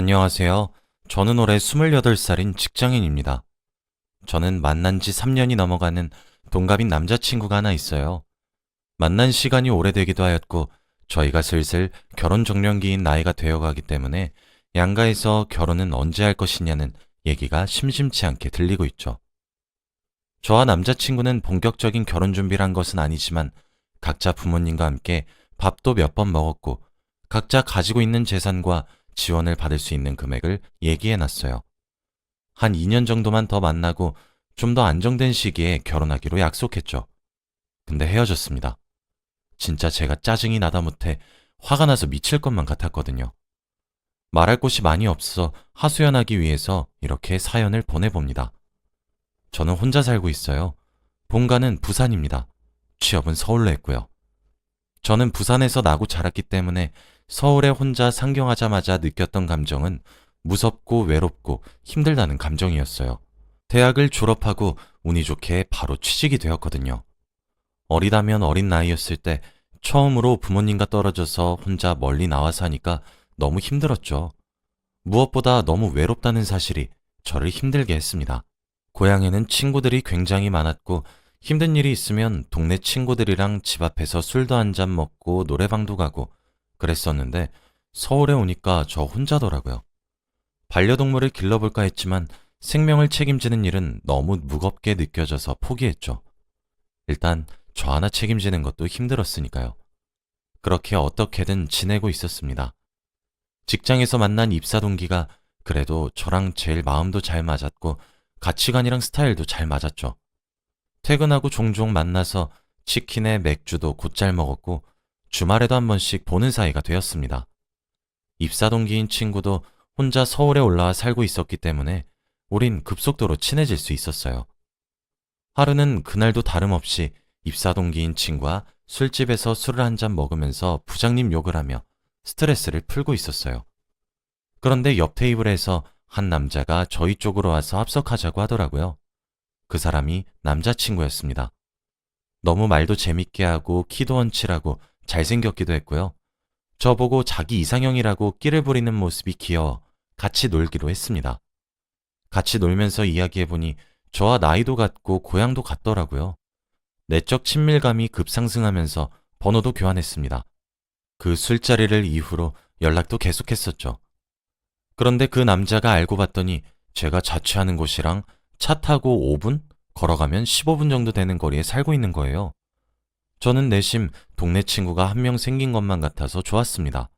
안녕하세요. 저는 올해 28살인 직장인입니다. 저는 만난 지 3년이 넘어가는 동갑인 남자친구가 하나 있어요. 만난 시간이 오래되기도 하였고, 저희가 슬슬 결혼 적령기인 나이가 되어가기 때문에 양가에서 결혼은 언제 할 것이냐는 얘기가 심심치 않게 들리고 있죠. 저와 남자친구는 본격적인 결혼 준비를 한 것은 아니지만 각자 부모님과 함께 밥도 몇 번 먹었고 각자 가지고 있는 재산과 지원을 받을 수 있는 금액을 얘기해 놨어요. 한 2년 정도만 더 만나고 좀 더 안정된 시기에 결혼하기로 약속했죠. 근데 헤어졌습니다. 진짜 제가 짜증이 나다 못해 화가 나서 미칠 것만 같았거든요. 말할 곳이 많이 없어 하소연하기 위해서 이렇게 사연을 보내봅니다. 저는 혼자 살고 있어요. 본가는 부산입니다. 취업은 서울로 했고요. 저는 부산에서 나고 자랐기 때문에 서울에 혼자 상경하자마자 느꼈던 감정은 무섭고 외롭고 힘들다는 감정이었어요. 대학을 졸업하고 운이 좋게 바로 취직이 되었거든요. 어리다면 어린 나이였을 때 처음으로 부모님과 떨어져서 혼자 멀리 나와 사니까 너무 힘들었죠. 무엇보다 너무 외롭다는 사실이 저를 힘들게 했습니다. 고향에는 친구들이 굉장히 많았고 힘든 일이 있으면 동네 친구들이랑 집 앞에서 술도 한잔 먹고 노래방도 가고 그랬었는데 서울에 오니까 저 혼자더라고요. 반려동물을 길러볼까 했지만 생명을 책임지는 일은 너무 무겁게 느껴져서 포기했죠. 일단 저 하나 책임지는 것도 힘들었으니까요. 그렇게 어떻게든 지내고 있었습니다. 직장에서 만난 입사 동기가 그래도 저랑 제일 마음도 잘 맞았고 가치관이랑 스타일도 잘 맞았죠. 퇴근하고 종종 만나서 치킨에 맥주도 곧잘 먹었고 주말에도 한 번씩 보는 사이가 되었습니다. 입사 동기인 친구도 혼자 서울에 올라와 살고 있었기 때문에 우린 급속도로 친해질 수 있었어요. 하루는 그날도 다름없이 입사 동기인 친구와 술집에서 술을 한잔 먹으면서 부장님 욕을 하며 스트레스를 풀고 있었어요. 그런데 옆 테이블에서 한 남자가 저희 쪽으로 와서 합석하자고 하더라고요. 그 사람이 남자친구였습니다. 너무 말도 재밌게 하고 키도 얹히라고 잘생겼기도 했고요. 저보고 자기 이상형이라고 끼를 부리는 모습이 귀여워 같이 놀기로 했습니다. 같이 놀면서 이야기해보니 저와 나이도 같고 고향도 같더라고요. 내적 친밀감이 급상승하면서 번호도 교환했습니다. 그 술자리를 이후로 연락도 계속했었죠. 그런데 그 남자가 알고 봤더니 제가 자취하는 곳이랑 차 타고 5분? 걸어가면 15분 정도 되는 거리에 살고 있는 거예요. 저는 내심 동네 친구가 한 명 생긴 것만 같아서 좋았습니다.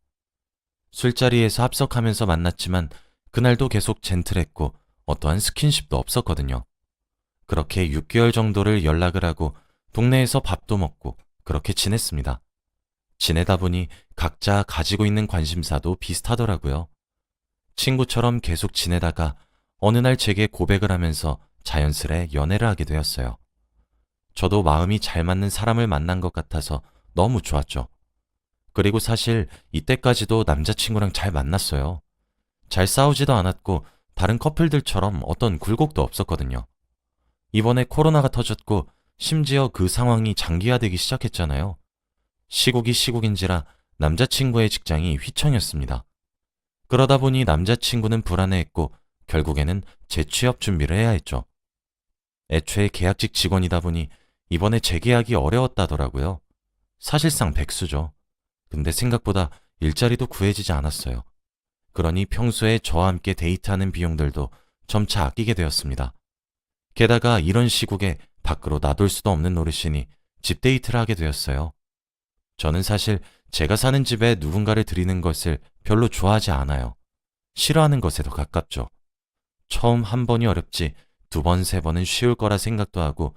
술자리에서 합석하면서 만났지만 그날도 계속 젠틀했고 어떠한 스킨십도 없었거든요. 그렇게 6개월 정도를 연락을 하고 동네에서 밥도 먹고 그렇게 지냈습니다. 지내다 보니 각자 가지고 있는 관심사도 비슷하더라고요. 친구처럼 계속 지내다가 어느 날 제게 고백을 하면서 자연스레 연애를 하게 되었어요. 저도 마음이 잘 맞는 사람을 만난 것 같아서 너무 좋았죠. 그리고 사실 이때까지도 남자친구랑 잘 만났어요. 잘 싸우지도 않았고 다른 커플들처럼 어떤 굴곡도 없었거든요. 이번에 코로나가 터졌고 심지어 그 상황이 장기화되기 시작했잖아요. 시국이 시국인지라 남자친구의 직장이 휘청였습니다. 그러다 보니 남자친구는 불안해했고 결국에는 재취업 준비를 해야 했죠. 애초에 계약직 직원이다 보니 이번에 재계약이 어려웠다더라고요. 사실상 백수죠. 근데 생각보다 일자리도 구해지지 않았어요. 그러니 평소에 저와 함께 데이트하는 비용들도 점차 아끼게 되었습니다. 게다가 이런 시국에 밖으로 놔둘 수도 없는 노릇이니 집 데이트를 하게 되었어요. 저는 사실 제가 사는 집에 누군가를 들이는 것을 별로 좋아하지 않아요. 싫어하는 것에 더 가깝죠. 처음 한 번이 어렵지 두 번, 세 번은 쉬울 거라 생각도 하고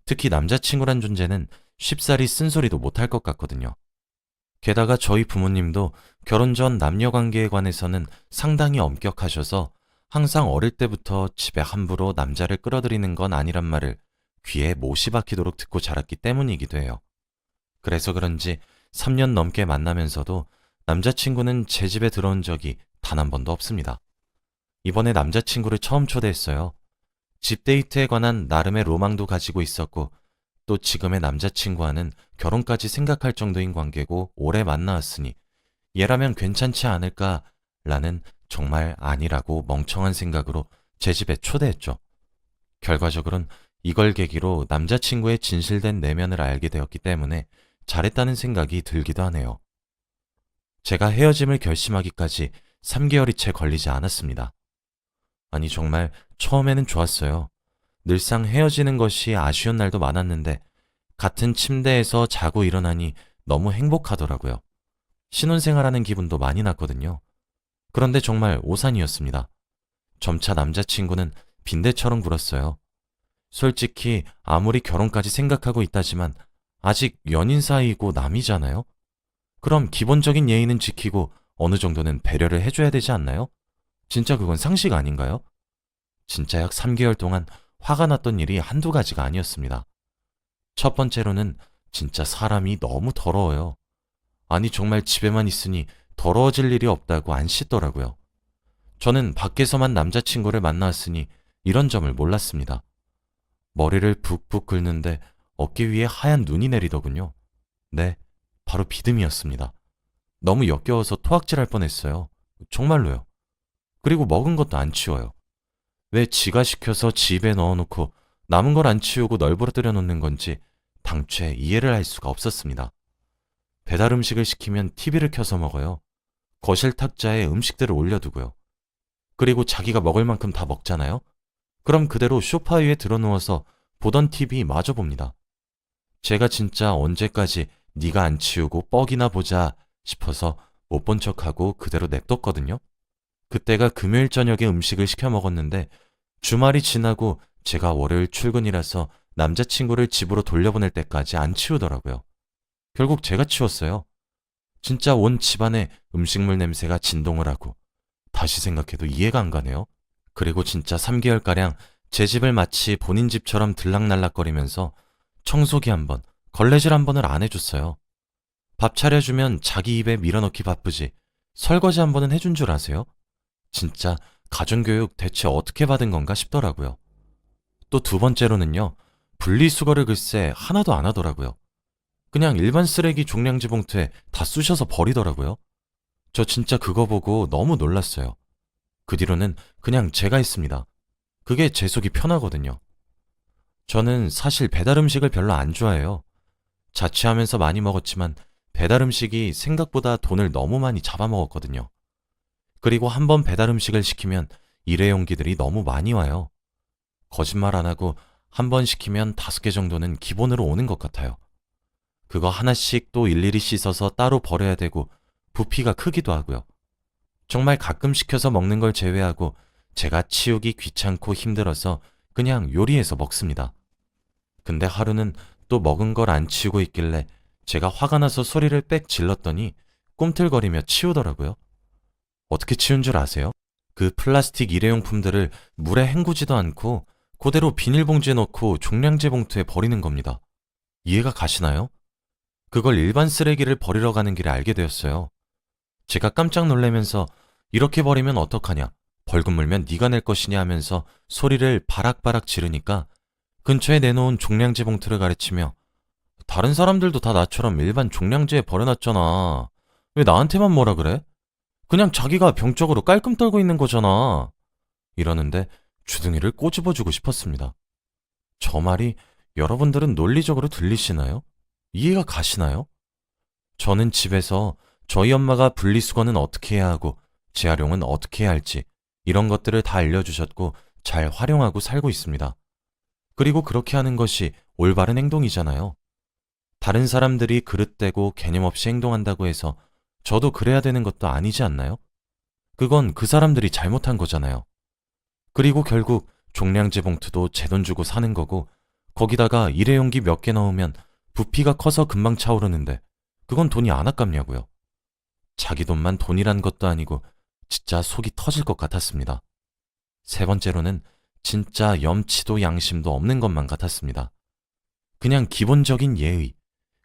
특히 남자친구란 존재는 쉽사리 쓴소리도 못할 것 같거든요. 게다가 저희 부모님도 결혼 전 남녀 관계에 관해서는 상당히 엄격하셔서 항상 어릴 때부터 집에 함부로 남자를 끌어들이는 건 아니란 말을 귀에 못이 박히도록 듣고 자랐기 때문이기도 해요. 그래서 그런지 3년 넘게 만나면서도 남자친구는 제 집에 들어온 적이 단 한 번도 없습니다. 이번에 남자친구를 처음 초대했어요. 집 데이트에 관한 나름의 로망도 가지고 있었고 또 지금의 남자친구와는 결혼까지 생각할 정도인 관계고 오래 만나왔으니 얘라면 괜찮지 않을까라는 정말 아니라고 멍청한 생각으로 제 집에 초대했죠. 결과적으론 이걸 계기로 남자친구의 진실된 내면을 알게 되었기 때문에 잘했다는 생각이 들기도 하네요. 제가 헤어짐을 결심하기까지 3개월이 채 걸리지 않았습니다. 아니, 정말 처음에는 좋았어요. 늘상 헤어지는 것이 아쉬운 날도 많았는데 같은 침대에서 자고 일어나니 너무 행복하더라고요. 신혼생활하는 기분도 많이 났거든요. 그런데 정말 오산이었습니다. 점차 남자친구는 빈대처럼 굴었어요. 솔직히 아무리 결혼까지 생각하고 있다지만 아직 연인 사이이고 남이잖아요? 그럼 기본적인 예의는 지키고 어느 정도는 배려를 해줘야 되지 않나요? 진짜 그건 상식 아닌가요? 진짜 약 3개월 동안 화가 났던 일이 한두 가지가 아니었습니다. 첫 번째로는 진짜 사람이 너무 더러워요. 아니, 정말 집에만 있으니 더러워질 일이 없다고 안 씻더라고요. 저는 밖에서만 남자친구를 만나왔으니 이런 점을 몰랐습니다. 머리를 북북 긁는데 어깨 위에 하얀 눈이 내리더군요. 네, 바로 비듬이었습니다. 너무 역겨워서 토악질할 뻔했어요. 정말로요. 그리고 먹은 것도 안 치워요. 왜 지가 시켜서 집에 넣어놓고 남은 걸 안 치우고 널브러뜨려 놓는 건지 당최 이해를 할 수가 없었습니다. 배달 음식을 시키면 TV를 켜서 먹어요. 거실 탁자에 음식들을 올려두고요. 그리고 자기가 먹을 만큼 다 먹잖아요? 그럼 그대로 소파 위에 들어누워서 보던 TV 마저 봅니다. 제가 진짜 언제까지 네가 안 치우고 뻑이나 보자 싶어서 못 본 척하고 그대로 냅뒀거든요. 그때가 금요일 저녁에 음식을 시켜 먹었는데 주말이 지나고 제가 월요일 출근이라서 남자친구를 집으로 돌려보낼 때까지 안 치우더라고요. 결국 제가 치웠어요. 진짜 온 집안에 음식물 냄새가 진동을 하고 다시 생각해도 이해가 안 가네요. 그리고 진짜 3개월가량 제 집을 마치 본인 집처럼 들락날락거리면서 청소기 한 번, 걸레질 한 번을 안 해줬어요. 밥 차려주면 자기 입에 밀어넣기 바쁘지 설거지 한 번은 해준 줄 아세요? 진짜 가정교육 대체 어떻게 받은 건가 싶더라고요. 또 두 번째로는요, 분리수거를 글쎄 하나도 안 하더라고요. 그냥 일반 쓰레기 종량제 봉투에 다 쑤셔서 버리더라고요. 저 진짜 그거 보고 너무 놀랐어요. 그 뒤로는 그냥 제가 했습니다. 그게 제 속이 편하거든요. 저는 사실 배달 음식을 별로 안 좋아해요. 자취하면서 많이 먹었지만 배달 음식이 생각보다 돈을 너무 많이 잡아먹었거든요. 그리고 한 번 배달 음식을 시키면 일회용기들이 너무 많이 와요. 거짓말 안 하고 한 번 시키면 5개 정도는 기본으로 오는 것 같아요. 그거 하나씩 또 일일이 씻어서 따로 버려야 되고 부피가 크기도 하고요. 정말 가끔 시켜서 먹는 걸 제외하고 제가 치우기 귀찮고 힘들어서 그냥 요리해서 먹습니다. 근데 하루는 또 먹은 걸 안 치우고 있길래 제가 화가 나서 소리를 빽 질렀더니 꿈틀거리며 치우더라고요. 어떻게 치운 줄 아세요? 그 플라스틱 일회용품들을 물에 헹구지도 않고 그대로 비닐봉지에 넣고 종량제 봉투에 버리는 겁니다. 이해가 가시나요? 그걸 일반 쓰레기를 버리러 가는 길에 알게 되었어요. 제가 깜짝 놀라면서 이렇게 버리면 어떡하냐, 벌금 물면 네가 낼 것이냐 하면서 소리를 바락바락 지르니까 근처에 내놓은 종량제 봉투를 가르치며 다른 사람들도 다 나처럼 일반 종량제에 버려놨잖아. 왜 나한테만 뭐라 그래? 그냥 자기가 병적으로 깔끔 떨고 있는 거잖아. 이러는데 주둥이를 꼬집어주고 싶었습니다. 저 말이 여러분들은 논리적으로 들리시나요? 이해가 가시나요? 저는 집에서 저희 엄마가 분리수거는 어떻게 해야 하고 재활용은 어떻게 해야 할지 이런 것들을 다 알려주셨고 잘 활용하고 살고 있습니다. 그리고 그렇게 하는 것이 올바른 행동이잖아요. 다른 사람들이 그릇되고 개념 없이 행동한다고 해서 저도 그래야 되는 것도 아니지 않나요? 그건 그 사람들이 잘못한 거잖아요. 그리고 결국 종량제 봉투도 제 돈 주고 사는 거고 거기다가 일회용기 몇 개 넣으면 부피가 커서 금방 차오르는데 그건 돈이 안 아깝냐고요. 자기 돈만 돈이란 것도 아니고 진짜 속이 터질 것 같았습니다. 세 번째로는 진짜 염치도 양심도 없는 것만 같았습니다. 그냥 기본적인 예의,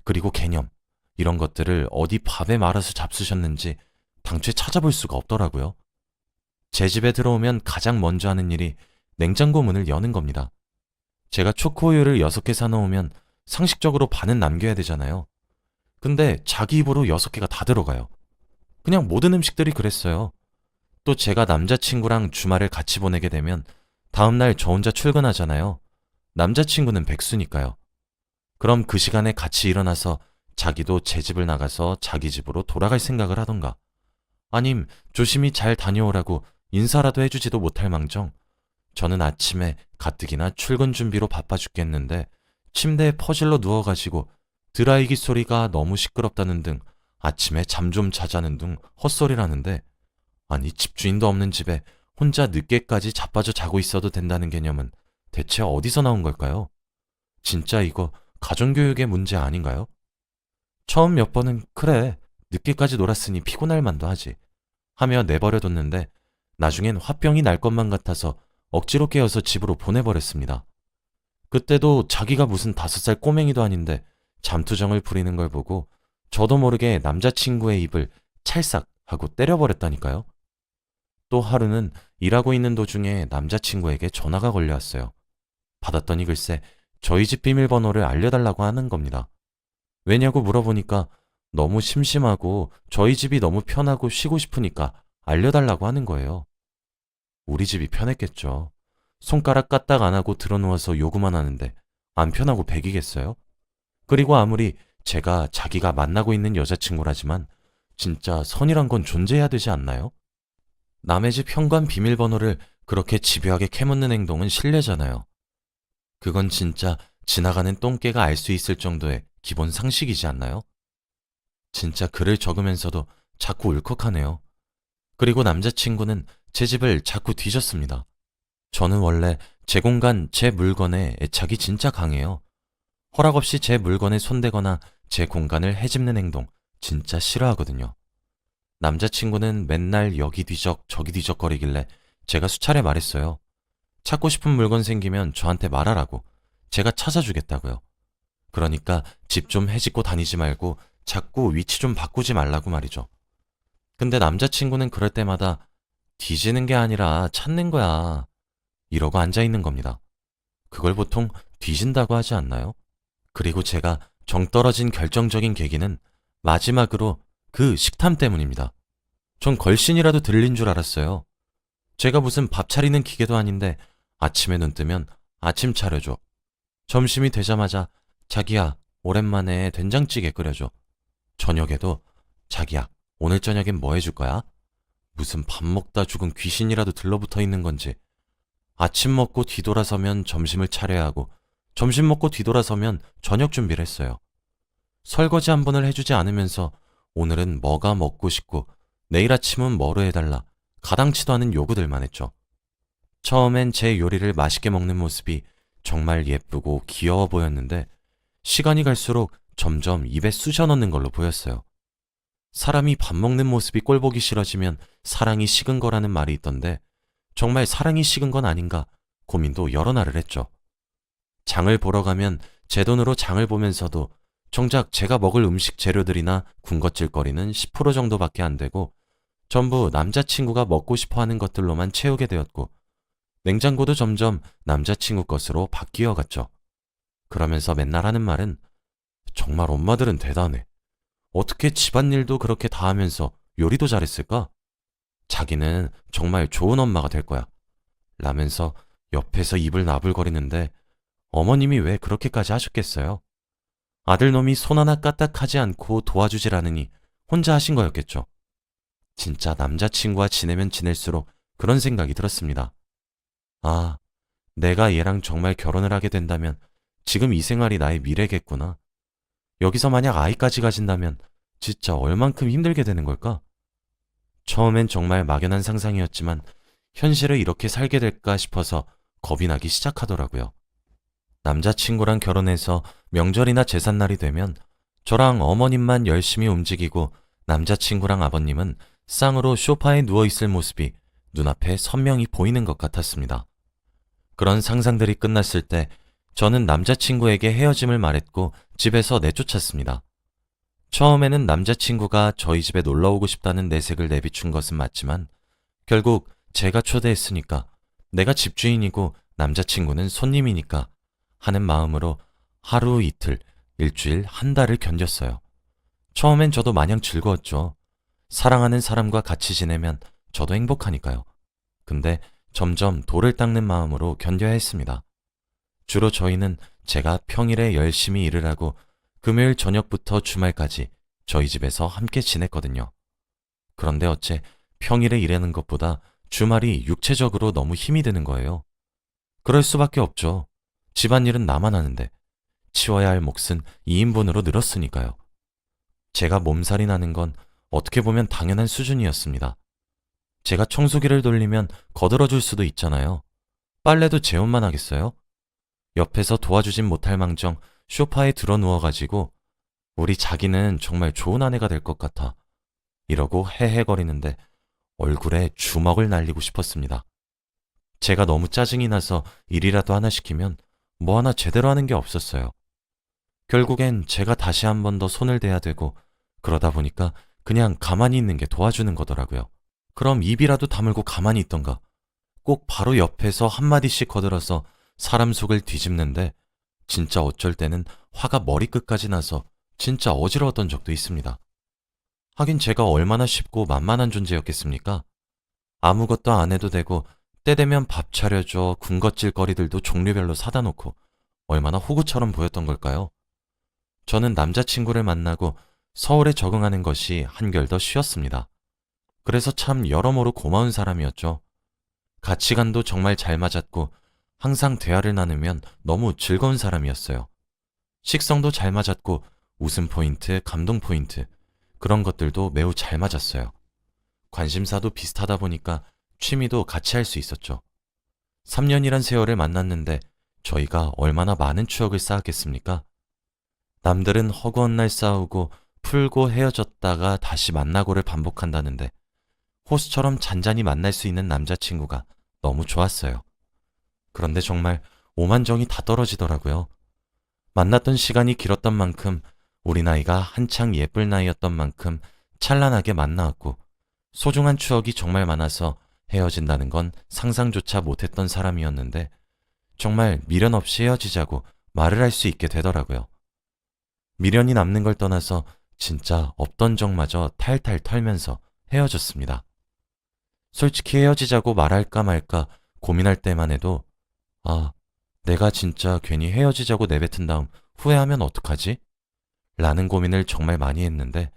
그리고 개념, 이런 것들을 어디 밥에 말아서 잡수셨는지 당최 찾아볼 수가 없더라고요. 제 집에 들어오면 가장 먼저 하는 일이 냉장고 문을 여는 겁니다. 제가 초코우유를 6개 사놓으면 상식적으로 반은 남겨야 되잖아요. 근데 자기 입으로 6개가 다 들어가요. 그냥 모든 음식들이 그랬어요. 또 제가 남자친구랑 주말을 같이 보내게 되면 다음날 저 혼자 출근하잖아요. 남자친구는 백수니까요. 그럼 그 시간에 같이 일어나서 자기도 제 집을 나가서 자기 집으로 돌아갈 생각을 하던가, 아님 조심히 잘 다녀오라고 인사라도 해주지도 못할 망정 저는 아침에 가뜩이나 출근 준비로 바빠 죽겠는데 침대에 퍼질러 누워가지고 드라이기 소리가 너무 시끄럽다는 등 아침에 잠 좀 자자는 등 헛소리라는데, 아니 집주인도 없는 집에 혼자 늦게까지 자빠져 자고 있어도 된다는 개념은 대체 어디서 나온 걸까요? 진짜 이거 가정교육의 문제 아닌가요? 처음 몇 번은 그래, 늦게까지 놀았으니 피곤할 만도 하지 하며 내버려뒀는데 나중엔 화병이 날 것만 같아서 억지로 깨어서 집으로 보내버렸습니다. 그때도 자기가 무슨 5살 꼬맹이도 아닌데 잠투정을 부리는 걸 보고 저도 모르게 남자친구의 입을 찰싹 하고 때려버렸다니까요. 또 하루는 일하고 있는 도중에 남자친구에게 전화가 걸려왔어요. 받았더니 글쎄 저희 집 비밀번호를 알려달라고 하는 겁니다. 왜냐고 물어보니까 너무 심심하고 저희 집이 너무 편하고 쉬고 싶으니까 알려달라고 하는 거예요. 우리 집이 편했겠죠. 손가락 까딱 안 하고 드러누워서 요구만 하는데 안 편하고 백이겠어요? 그리고 아무리 제가 자기가 만나고 있는 여자친구라지만 진짜 선이란 건 존재해야 되지 않나요? 남의 집 현관 비밀번호를 그렇게 집요하게 캐묻는 행동은 실례잖아요. 그건 진짜 지나가는 똥개가 알 수 있을 정도의 기본 상식이지 않나요? 진짜 글을 적으면서도 자꾸 울컥하네요. 그리고 남자친구는 제 집을 자꾸 뒤졌습니다. 저는 원래 제 공간, 제 물건에 애착이 진짜 강해요. 허락 없이 제 물건에 손대거나 제 공간을 헤집는 행동 진짜 싫어하거든요. 남자친구는 맨날 여기 뒤적 저기 뒤적거리길래 제가 수차례 말했어요. 찾고 싶은 물건 생기면 저한테 말하라고. 제가 찾아주겠다고요. 그러니까 집 좀 헤집고 다니지 말고 자꾸 위치 좀 바꾸지 말라고 말이죠. 근데 남자친구는 그럴 때마다 뒤지는 게 아니라 찾는 거야 이러고 앉아있는 겁니다. 그걸 보통 뒤진다고 하지 않나요? 그리고 제가 정 떨어진 결정적인 계기는 마지막으로 그 식탐 때문입니다. 전 걸신이라도 들린 줄 알았어요. 제가 무슨 밥 차리는 기계도 아닌데 아침에 눈 뜨면 아침 차려줘. 점심이 되자마자 자기야 오랜만에 된장찌개 끓여줘. 저녁에도 자기야 오늘 저녁엔 뭐 해줄 거야? 무슨 밥 먹다 죽은 귀신이라도 들러붙어 있는 건지. 아침 먹고 뒤돌아서면 점심을 차려야 하고 점심 먹고 뒤돌아서면 저녁 준비를 했어요. 설거지 한 번을 해주지 않으면서 오늘은 뭐가 먹고 싶고 내일 아침은 뭐로 해달라 가당치도 않은 요구들만 했죠. 처음엔 제 요리를 맛있게 먹는 모습이 정말 예쁘고 귀여워 보였는데 시간이 갈수록 점점 입에 쑤셔 넣는 걸로 보였어요. 사람이 밥 먹는 모습이 꼴보기 싫어지면 사랑이 식은 거라는 말이 있던데 정말 사랑이 식은 건 아닌가 고민도 여러 날을 했죠. 장을 보러 가면 제 돈으로 장을 보면서도 정작 제가 먹을 음식 재료들이나 군것질거리는 10% 정도밖에 안 되고 전부 남자친구가 먹고 싶어 하는 것들로만 채우게 되었고 냉장고도 점점 남자친구 것으로 바뀌어 갔죠. 그러면서 맨날 하는 말은 정말 엄마들은 대단해. 어떻게 집안일도 그렇게 다 하면서 요리도 잘했을까? 자기는 정말 좋은 엄마가 될 거야. 라면서 옆에서 입을 나불거리는데 어머님이 왜 그렇게까지 하셨겠어요? 아들놈이 손 하나 까딱하지 않고 도와주질 않으니 혼자 하신 거였겠죠. 진짜 남자친구와 지내면 지낼수록 그런 생각이 들었습니다. 아, 내가 얘랑 정말 결혼을 하게 된다면 지금 이 생활이 나의 미래겠구나. 여기서 만약 아이까지 가진다면 진짜 얼만큼 힘들게 되는 걸까? 처음엔 정말 막연한 상상이었지만 현실을 이렇게 살게 될까 싶어서 겁이 나기 시작하더라고요. 남자친구랑 결혼해서 명절이나 제삿날이 되면 저랑 어머님만 열심히 움직이고 남자친구랑 아버님은 쌍으로 소파에 누워있을 모습이 눈앞에 선명히 보이는 것 같았습니다. 그런 상상들이 끝났을 때 저는 남자친구에게 헤어짐을 말했고 집에서 내쫓았습니다. 처음에는 남자친구가 저희 집에 놀러오고 싶다는 내색을 내비춘 것은 맞지만 결국 제가 초대했으니까 내가 집주인이고 남자친구는 손님이니까 하는 마음으로 하루 이틀, 일주일, 한 달을 견뎠어요. 처음엔 저도 마냥 즐거웠죠. 사랑하는 사람과 같이 지내면 저도 행복하니까요. 근데 점점 돌을 닦는 마음으로 견뎌야 했습니다. 주로 저희는 제가 평일에 열심히 일을 하고 금요일 저녁부터 주말까지 저희 집에서 함께 지냈거든요. 그런데 어째 평일에 일하는 것보다 주말이 육체적으로 너무 힘이 드는 거예요. 그럴 수밖에 없죠. 집안일은 나만 하는데 치워야 할 몫은 2인분으로 늘었으니까요. 제가 몸살이 나는 건 어떻게 보면 당연한 수준이었습니다. 제가 청소기를 돌리면 거들어줄 수도 있잖아요. 빨래도 제 옷만 하겠어요? 옆에서 도와주진 못할 망정 소파에 들어 누워가지고 우리 자기는 정말 좋은 아내가 될 것 같아. 이러고 헤헤거리는데 얼굴에 주먹을 날리고 싶었습니다. 제가 너무 짜증이 나서 일이라도 하나 시키면 뭐 하나 제대로 하는 게 없었어요. 결국엔 제가 다시 한 번 더 손을 대야 되고 그러다 보니까 그냥 가만히 있는 게 도와주는 거더라고요. 그럼 입이라도 다물고 가만히 있던가. 꼭 바로 옆에서 한마디씩 거들어서 사람 속을 뒤집는데 진짜 어쩔 때는 화가 머리끝까지 나서 진짜 어지러웠던 적도 있습니다. 하긴 제가 얼마나 쉽고 만만한 존재였겠습니까? 아무것도 안 해도 되고 때 되면 밥 차려줘 군것질거리들도 종류별로 사다 놓고 얼마나 호구처럼 보였던 걸까요? 저는 남자친구를 만나고 서울에 적응하는 것이 한결 더 쉬웠습니다. 그래서 참 여러모로 고마운 사람이었죠. 가치관도 정말 잘 맞았고 항상 대화를 나누면 너무 즐거운 사람이었어요. 식성도 잘 맞았고 웃음 포인트, 감동 포인트 그런 것들도 매우 잘 맞았어요. 관심사도 비슷하다 보니까 취미도 같이 할 수 있었죠. 3년이란 세월을 만났는데 저희가 얼마나 많은 추억을 쌓았겠습니까? 남들은 허구한 날 싸우고 풀고 헤어졌다가 다시 만나고를 반복한다는데 호수처럼 잔잔히 만날 수 있는 남자친구가 너무 좋았어요. 그런데 정말 오만정이 다 떨어지더라고요. 만났던 시간이 길었던 만큼 우리 나이가 한창 예쁠 나이였던 만큼 찬란하게 만나왔고 소중한 추억이 정말 많아서 헤어진다는 건 상상조차 못했던 사람이었는데 정말 미련 없이 헤어지자고 말을 할 수 있게 되더라고요. 미련이 남는 걸 떠나서 진짜 없던 정마저 탈탈 털면서 헤어졌습니다. 솔직히 헤어지자고 말할까 말까 고민할 때만 해도 아, 내가 진짜 괜히 헤어지자고 내뱉은 다음 후회하면 어떡하지? 라는 고민을 정말 많이 했는데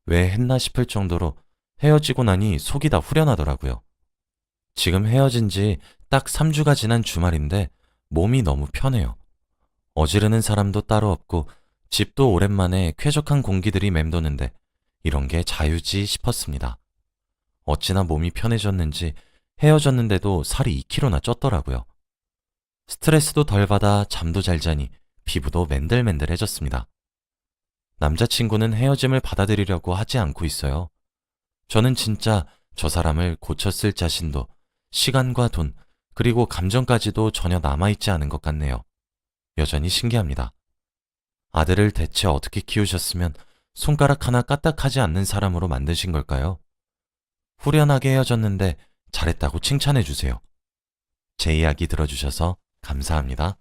왜 했나 싶을 정도로 헤어지고 나니 속이 다 후련하더라고요. 지금 헤어진 지 딱 3주가 지난 주말인데 몸이 너무 편해요. 어지르는 사람도 따로 없고 집도 오랜만에 쾌적한 공기들이 맴도는데 이런 게 자유지 싶었습니다. 어찌나 몸이 편해졌는지 헤어졌는데도 살이 2kg나 쪘더라고요. 스트레스도 덜 받아 잠도 잘 자니 피부도 맨들맨들해졌습니다. 남자친구는 헤어짐을 받아들이려고 하지 않고 있어요. 저는 진짜 저 사람을 고쳤을 자신도 시간과 돈 그리고 감정까지도 전혀 남아있지 않은 것 같네요. 여전히 신기합니다. 아들을 대체 어떻게 키우셨으면 손가락 하나 까딱하지 않는 사람으로 만드신 걸까요? 후련하게 헤어졌는데 잘했다고 칭찬해 주세요. 제 이야기 들어주셔서 감사합니다.